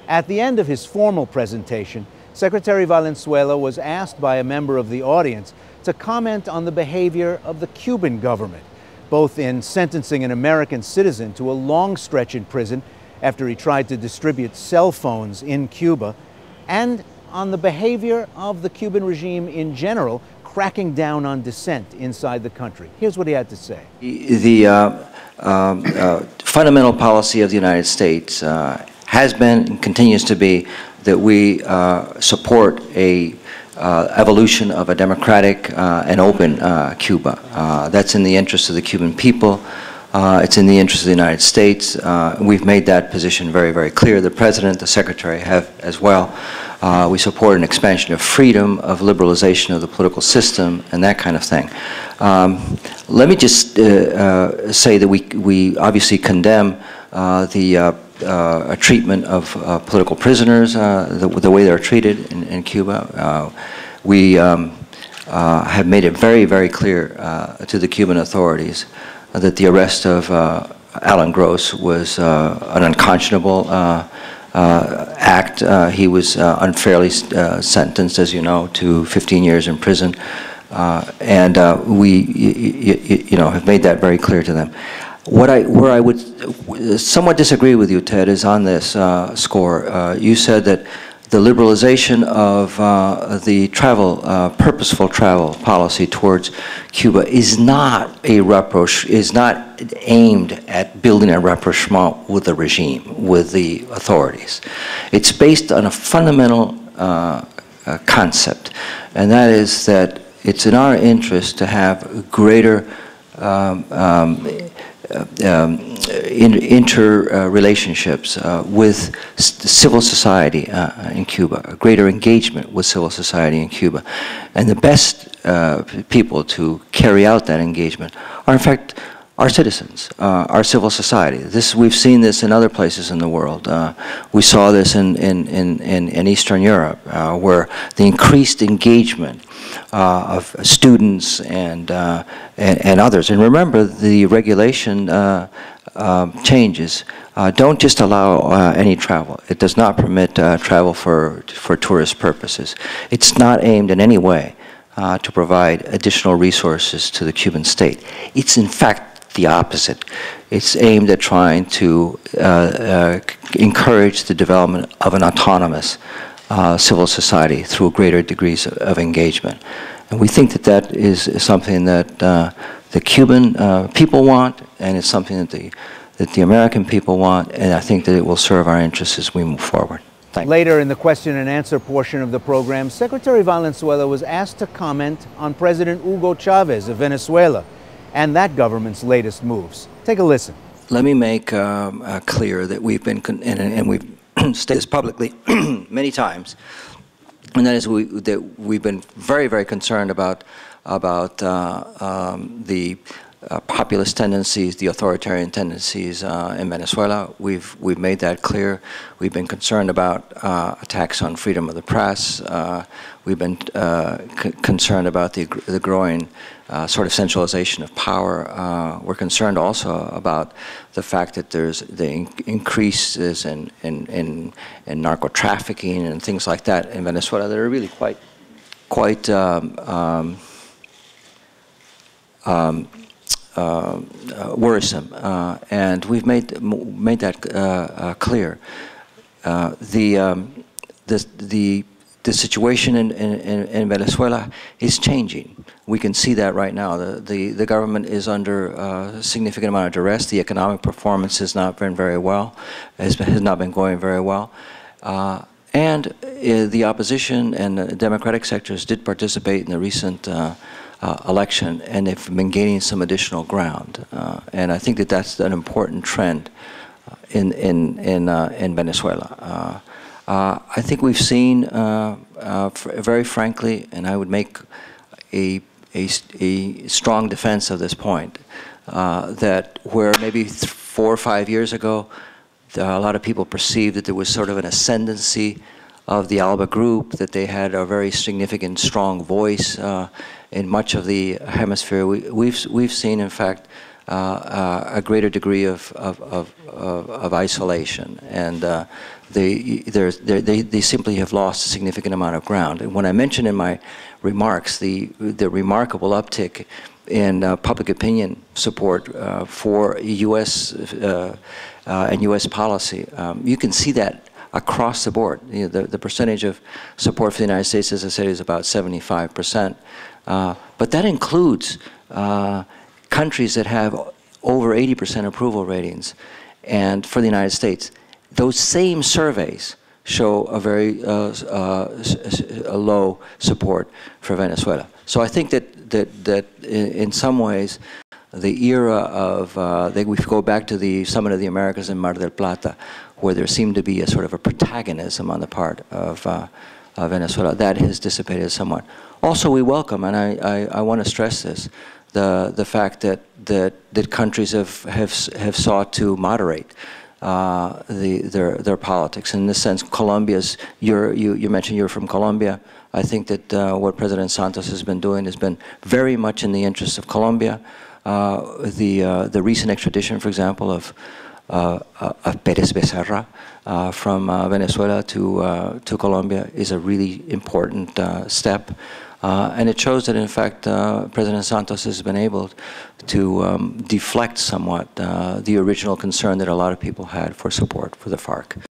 At the end of his formal presentation, Secretary Valenzuela was asked by a member of the audience to comment on the behavior of the Cuban government, both in sentencing an American citizen to a long stretch in prison after he tried to distribute cell phones in Cuba, and on the behavior of the Cuban regime in general, cracking down on dissent inside the country. Here's what he had to say. The fundamental policy of the United States has been and continues to be that we support a evolution of a democratic and open Cuba. That's in the interest of the Cuban people. It's in the interest of the United States. We've made that position very, very clear. The President, the Secretary have as well. We support an expansion of freedom, of liberalization of the political system, and that kind of thing. Let me just say that we obviously condemn the treatment of political prisoners, the way they're treated in Cuba. We have made it very, very clear to the Cuban authorities that the arrest of Alan Gross was an unconscionable act. He was unfairly sentenced, as you know, to 15 years in prison, and we, have made that very clear to them. Where I would somewhat disagree with you, Ted, is on this score. You said that the liberalization of the purposeful travel policy towards Cuba is not aimed at building a rapprochement with the regime, with the authorities. It's based on a fundamental concept, and that is that it's in our interest to have greater interrelationships with civil society in Cuba, a greater engagement with civil society in Cuba. And the best people to carry out that engagement are, in fact, our citizens, our civil society. We've seen this in other places in the world. We saw this in Eastern Europe, where the increased engagement of students and others. And remember, the regulation changes don't just allow any travel. It does not permit travel for tourist purposes. It's not aimed in any way to provide additional resources to the Cuban state. It's in fact the opposite. It's aimed at trying to encourage the development of an autonomous civil society through greater degrees of engagement. And we think that that is something that the Cuban people want, and it's something that the American people want, and I think that it will serve our interests as we move forward. Thanks. Later in the question and answer portion of the program, Secretary Valenzuela was asked to comment on President Hugo Chavez of Venezuela and that government's latest moves. Take a listen. Let me make clear that we've been, and we've stated this publicly many times, and that is that we've been very, very concerned about the populist tendencies, the authoritarian tendencies in Venezuela. We've made that clear. We've been concerned about attacks on freedom of the press. We've been concerned about the growing sort of centralization of power. We're concerned also about the fact that there's the increases in narco trafficking and things like that in Venezuela that are really quite worrisome, and we've made that clear. The situation in Venezuela is changing. We can see that right now. The government is under a significant amount of duress. The economic performance has not been very well, has not been going very well. And the opposition and the democratic sectors did participate in the recent election, and they've been gaining some additional ground. And I think that that's an important trend in Venezuela. I think we've seen, very frankly, and I would make a strong defense of this point, that where maybe 4 or 5 years ago, a lot of people perceived that there was sort of an ascendancy of the ALBA group, that they had a very significant, strong voice in much of the hemisphere. We've seen, in fact, a greater degree of isolation, and they simply have lost a significant amount of ground. And when I mentioned in my remarks the remarkable uptick in public opinion support for U.S. And U.S. policy, you can see that across the board. The percentage of support for the United States, as I said, is about 75%. But that includes countries that have over 80% approval ratings. And for the United States, those same surveys show a very low support for Venezuela. So I think that in some ways, the era of, we go back to the Summit of the Americas in Mar del Plata, where there seemed to be a sort of a protagonism on the part of Venezuela, that has dissipated somewhat. Also, we welcome, and I want to stress this, the fact that countries have sought to moderate their politics. In this sense, Colombia's, you mentioned you're from Colombia. I think that what President Santos has been doing has been very much in the interest of Colombia. The recent extradition, for example, of Pérez Becerra from Venezuela to Colombia is a really important step. And it shows that, in fact, President Santos has been able to deflect somewhat the original concern that a lot of people had for support for the FARC.